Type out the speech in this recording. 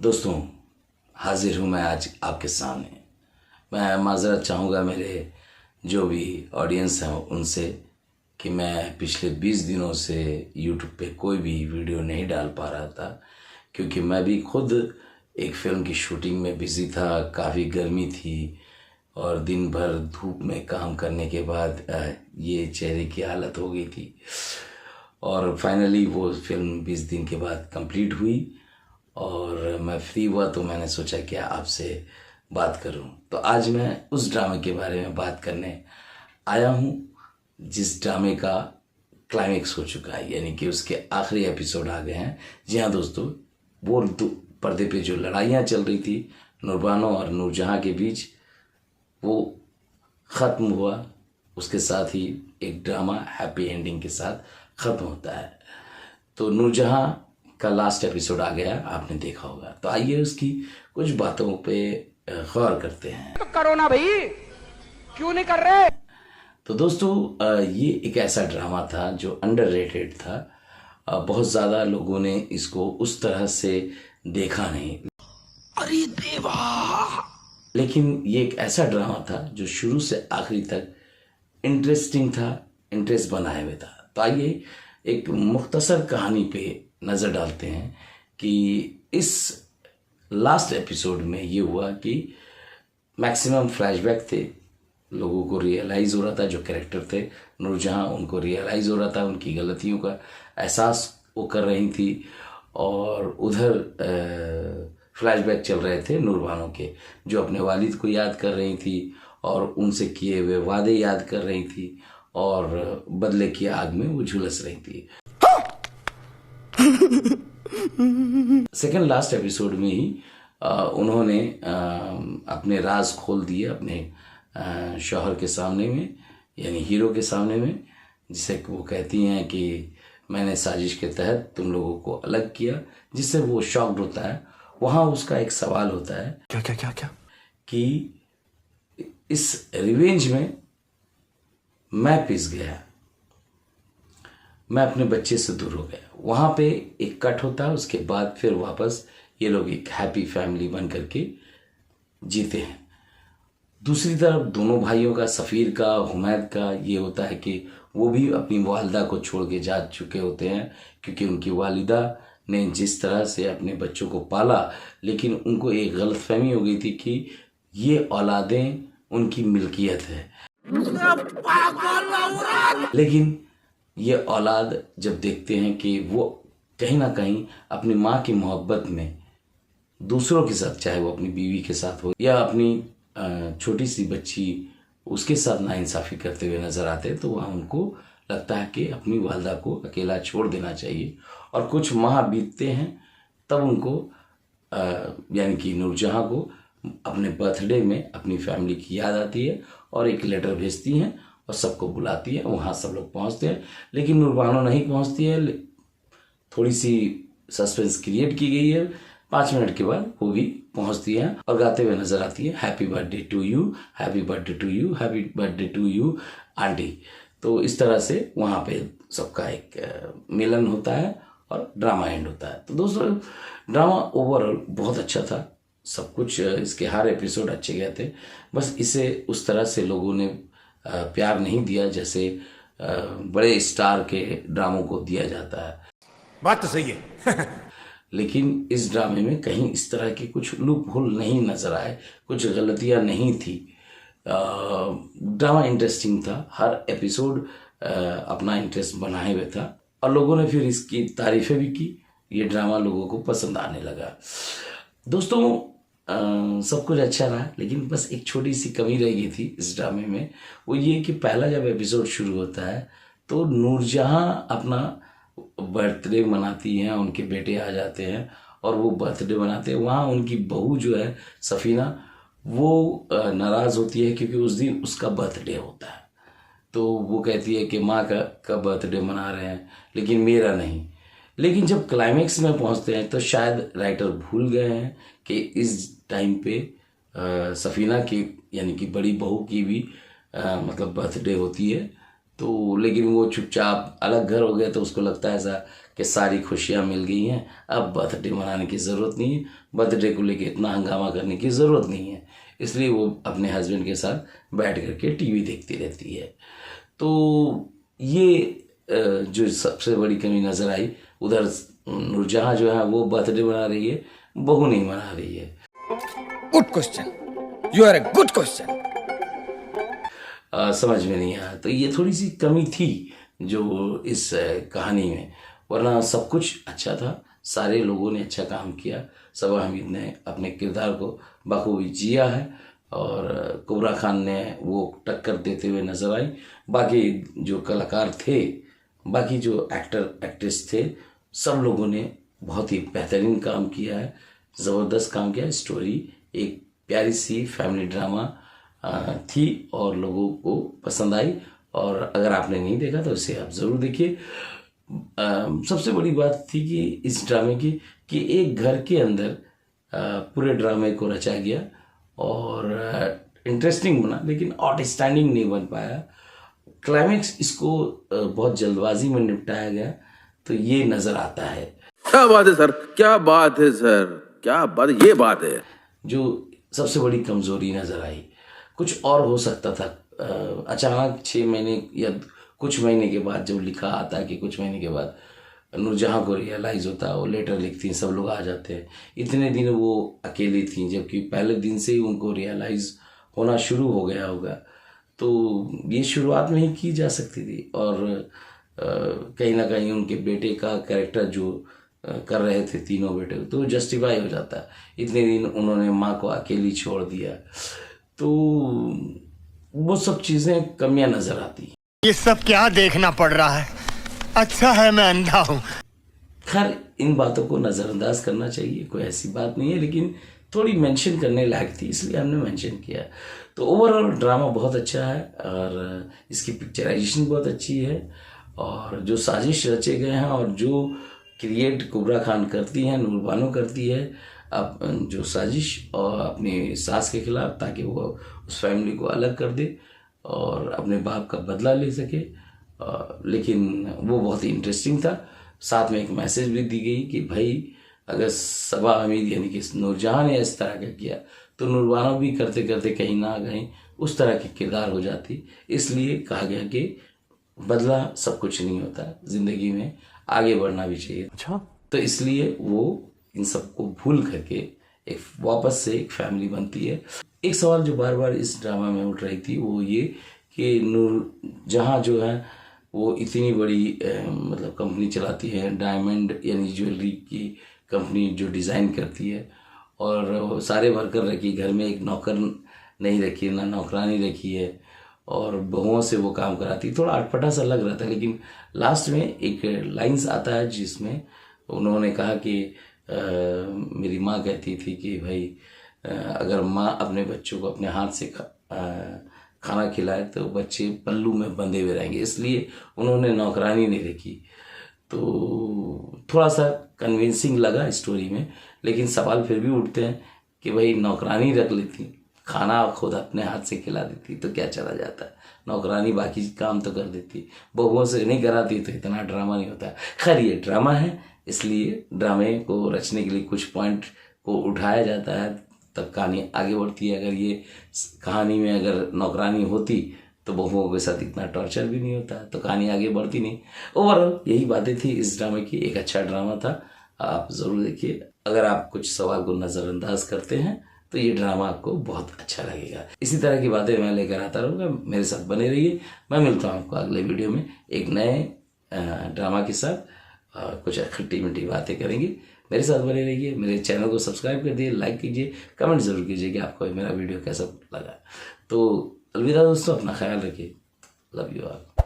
दोस्तों, हाजिर हूँ मैं आज आपके सामने। मैं माज़रत चाहूँगा मेरे जो भी ऑडियंस हैं उनसे कि मैं पिछले 20 दिनों से यूट्यूब पे कोई भी वीडियो नहीं डाल पा रहा था, क्योंकि मैं भी खुद एक फ़िल्म की शूटिंग में बिज़ी था। काफ़ी गर्मी थी और दिन भर धूप में काम करने के बाद ये चेहरे की हालत हो गई थी। और फाइनली वो फ़िल्म 20 दिन के बाद कंप्लीट हुई और मैं फ्री हुआ तो मैंने सोचा कि आपसे बात करूं। तो आज मैं उस ड्रामे के बारे में बात करने आया हूं जिस ड्रामे का क्लाइमेक्स हो चुका है, यानी कि उसके आखिरी एपिसोड आ गए हैं। जी हाँ दोस्तों, वो पर्दे पे जो लड़ाइयाँ चल रही थी नूरबानो और नूरजहां के बीच, वो ख़त्म हुआ। उसके साथ ही एक ड्रामा हैप्पी एंडिंग के साथ ख़त्म होता है। तो नूरजहां का लास्ट एपिसोड आ गया, आपने देखा होगा। तो आइए उसकी कुछ बातों पे गौर करते हैं। तो करो ना भाई, क्यों नहीं कर रहे? तो दोस्तों, ये एक ऐसा ड्रामा था जो अंडररेटेड था। बहुत ज़्यादा लोगों ने इसको उस तरह से देखा नहीं। अरे देवा! लेकिन ये एक ऐसा ड्रामा था जो शुरू से आखिरी तक इंटरेस्टिंग था, इंटरेस्ट बनाए हुए था। तो आइए एक मुख्तसर कहानी पे नज़र डालते हैं कि इस लास्ट एपिसोड में ये हुआ कि मैक्सिमम फ्लैशबैक थे। लोगों को रियलाइज़ हो रहा था, जो कैरेक्टर थे नूरजहां, उनको रियलाइज़ हो रहा था, उनकी गलतियों का एहसास वो कर रही थी। और उधर फ्लैशबैक चल रहे थे नूरबानो के, जो अपने वालिद को याद कर रही थी और उनसे किए हुए वादे याद कर रही थी और बदले की आग में वो झुलस रही थी। सेकेंड लास्ट एपिसोड में ही उन्होंने अपने राज खोल दिए अपने शौहर के सामने में, यानी हीरो के सामने में, जिसे वो कहती हैं कि मैंने साजिश के तहत तुम लोगों को अलग किया, जिससे वो शॉक्ड होता है। वहाँ उसका एक सवाल होता है, क्या क्या क्या क्या कि इस रिवेंज में मैं पिस गया, मैं अपने बच्चे से दूर हो गया। वहाँ पे एक कट होता है, उसके बाद फिर वापस ये लोग एक हैप्पी फैमिली बन करके जीते हैं। दूसरी तरफ दोनों भाइयों का, सफ़ीर का, हुमैद का, ये होता है कि वो भी अपनी वालिदा को छोड़ के जा चुके होते हैं, क्योंकि उनकी वालिदा ने जिस तरह से अपने बच्चों को पाला, लेकिन उनको एक गलतफहमी हो गई थी कि ये औलादें उनकी मिल्कियत है। लेकिन ये औलाद जब देखते हैं कि वो कहीं ना कहीं अपनी माँ की मोहब्बत में दूसरों के साथ, चाहे वो अपनी बीवी के साथ हो या अपनी छोटी सी बच्ची, उसके साथ नाइंसाफ़ी करते हुए नज़र आते हैं, तो वहाँ उनको लगता है कि अपनी वालिदा को अकेला छोड़ देना चाहिए। और कुछ माह बीतते हैं, तब उनको यानी कि नूरजहां को अपने बर्थडे में अपनी फैमिली की याद आती है और एक लेटर भेजती हैं और सबको बुलाती है। वहाँ सब लोग पहुँचते हैं, लेकिन नूरबानो नहीं पहुँचती है। थोड़ी सी सस्पेंस क्रिएट की गई है। 5 मिनट के बाद वो भी पहुँचती है और गाते हुए नजर आती है, happy birthday to you, happy birthday to you, happy birthday to you aunty. तो इस तरह से वहाँ पे सबका एक मिलन होता है और ड्रामा एंड होता है। तो दोस्तों, ड्रामा ओवरऑल बहुत अच्छा था। सब कुछ इसके हर एपिसोड अच्छे गए थे। बस इसे उस तरह से लोगों ने प्यार नहीं दिया जैसे बड़े स्टार के ड्रामों को दिया जाता है। बात तो सही है। लेकिन इस ड्रामे में कहीं इस तरह के कुछ लूप होल नहीं नजर आए, कुछ गलतियां नहीं थी। ड्रामा इंटरेस्टिंग था, हर एपिसोड अपना इंटरेस्ट बनाए हुए था और लोगों ने फिर इसकी तारीफें भी की। ये ड्रामा लोगों को पसंद आने लगा। दोस्तों, सब कुछ अच्छा रहा, लेकिन बस एक छोटी सी कमी रह गई थी इस ड्रामे में। वो ये कि पहला जब एपिसोड शुरू होता है तो नूरजहां अपना बर्थडे मनाती हैं, उनके बेटे आ जाते हैं और वो बर्थडे मनाते हैं। वहाँ उनकी बहू जो है सफ़ीना, वो नाराज़ होती है क्योंकि उस दिन उसका बर्थडे होता है। तो वो कहती है कि माँ का बर्थडे मना रहे हैं लेकिन मेरा नहीं। लेकिन जब क्लाइमेक्स में पहुँचते हैं तो शायद राइटर भूल गए हैं कि इस टाइम पे सफ़ीना की, यानी कि बड़ी बहू की भी मतलब बर्थडे होती है। तो लेकिन वो चुपचाप अलग घर हो गए, तो उसको लगता है ऐसा कि सारी खुशियाँ मिल गई हैं, अब बर्थडे मनाने की ज़रूरत नहीं है, बर्थडे को लेके इतना हंगामा करने की ज़रूरत नहीं है। इसलिए वो अपने हस्बैंड के साथ बैठ करके टीवी देखती रहती है। तो ये जो सबसे बड़ी कमी नज़र आई, उधर नूरजहां जो है वो बर्थडे मना रही है, बहू नहीं मना रही है। Good question, you are a good question. समझ में नहीं आया। तो ये थोड़ी सी कमी थी जो इस कहानी में, वरना सब कुछ अच्छा था, सारे लोगों ने अच्छा काम किया, सबा हमीद ने अपने किरदार को बखूबी जिया है और कुबरा खान ने वो टक्कर देते हुए नजर आई। बाकी जो कलाकार थे, बाकी जो एक्टर एक्ट्रेस थे, सब लोगों ने बहुत ही बेहतरीन काम किया है, ज़बरदस्त काम किया है। स्टोरी एक प्यारी सी फैमिली ड्रामा थी और लोगों को पसंद आई, और अगर आपने नहीं देखा तो इसे आप ज़रूर देखिए। सबसे बड़ी बात थी कि इस ड्रामे की कि एक घर के अंदर पूरे ड्रामे को रचा गया और इंटरेस्टिंग बना, लेकिन आउटस्टैंडिंग नहीं बन पाया। क्लाइमेक्स इसको बहुत जल्दबाजी में निपटाया गया, तो ये नज़र आता है। क्या बात है सर, क्या बात है सर, क्या बात, ये बात है जो सबसे बड़ी कमज़ोरी नज़र आई। कुछ और हो सकता था। अचानक 6 महीने या कुछ महीने के बाद जब लिखा आता है कि कुछ महीने के बाद नूरजहां को रियलाइज़ होता है, वो लेटर लिखती हैं, सब लोग आ जाते हैं। इतने दिन वो अकेली थी, जबकि पहले दिन से ही उनको रियलाइज़ होना शुरू हो गया होगा। तो ये शुरुआत में ही की जा सकती थी, और कहीं ना कहीं उनके बेटे का कैरेक्टर जो कर रहे थे तीनों बेटे, तो जस्टिफाई हो जाता है। इतने दिन उन्होंने माँ को अकेली छोड़ दिया, तो वो सब चीज़ें कमियां नज़र आती। ये सब क्या देखना पड़ रहा है, अच्छा है मैं अंधा हूँ। खैर, इन बातों को नज़रअंदाज करना चाहिए, कोई ऐसी बात नहीं है, लेकिन थोड़ी मेंशन करने लायक थी, इसलिए हमने मेंशन किया। तो ओवरऑल ड्रामा बहुत अच्छा है और इसकी पिक्चराइजेशन बहुत अच्छी है, और जो साजिश रचे गए हैं और जो क्रिएट कुबरा खान करती हैं, नूर बानो करती है, अब जो साजिश और अपनी सास के खिलाफ, ताकि वो उस फैमिली को अलग कर दे और अपने बाप का बदला ले सके। लेकिन वो बहुत ही इंटरेस्टिंग था। साथ में एक मैसेज भी दी गई कि भाई, अगर सबा हमीद यानी कि नूरजहां ने इस तरह का किया, तो नूरबानो भी करते करते कहीं ना कहीं उस तरह की किरदार हो जाती। इसलिए कहा गया कि बदला सब कुछ नहीं होता, ज़िंदगी में आगे बढ़ना भी चाहिए। अच्छा, तो इसलिए वो इन सबको भूल करके एक वापस से एक फैमिली बनती है। एक सवाल जो बार बार इस ड्रामा में उठ रही थी वो ये कि नूरजहां जो है वो इतनी बड़ी मतलब कंपनी चलाती है, डायमंड यानी ज्वेलरी की कंपनी जो डिज़ाइन करती है, और सारे वर्कर रखी, घर में एक नौकर नहीं रखी, ना नौकरानी रखी है, और बहुओं से वो काम कराती। थोड़ा अटपटा सा लग रहा था, लेकिन लास्ट में एक लाइन्स आता है जिसमें उन्होंने कहा कि मेरी माँ कहती थी कि भाई अगर माँ अपने बच्चों को अपने हाथ से खाना खिलाए तो बच्चे पल्लू में बंधे हुए रहेंगे, इसलिए उन्होंने नौकरानी नहीं रखी। तो थोड़ा सा कन्विंसिंग लगा स्टोरी में, लेकिन सवाल फिर भी उठते हैं कि भाई नौकरानी रख लेती, खाना खुद अपने हाथ से खिला देती तो क्या चला जाता है, नौकरानी बाकी काम तो कर देती, बहुओं से नहीं कराती तो इतना ड्रामा नहीं होता। खैर, ये ड्रामा है, इसलिए ड्रामे को रचने के लिए कुछ पॉइंट को उठाया जाता है, तब कहानी आगे बढ़ती है। अगर ये कहानी में अगर नौकरानी होती तो बहुओं के साथ इतना टॉर्चर भी नहीं होता, तो कहानी आगे बढ़ती नहीं। ओवरऑल यही बातें थी इस ड्रामे की। एक अच्छा ड्रामा था, आप ज़रूर देखिए। अगर आप कुछ सवाल को नज़रअंदाज करते हैं तो ये ड्रामा आपको बहुत अच्छा लगेगा। इसी तरह की बातें मैं लेकर आता रहूँगा, मेरे साथ बने रहिए। मैं मिलता हूँ आपको अगले वीडियो में एक नए ड्रामा के साथ। कुछ खट्टी मीठी बातें करेंगे, मेरे साथ बने रहिए। मेरे चैनल को सब्सक्राइब कर दिए, लाइक कीजिए, कमेंट ज़रूर कीजिए कि आपको मेरा वीडियो कैसा लगा। तो अलविदा दोस्तों, अपना ख्याल रखिए, लव यू ऑल।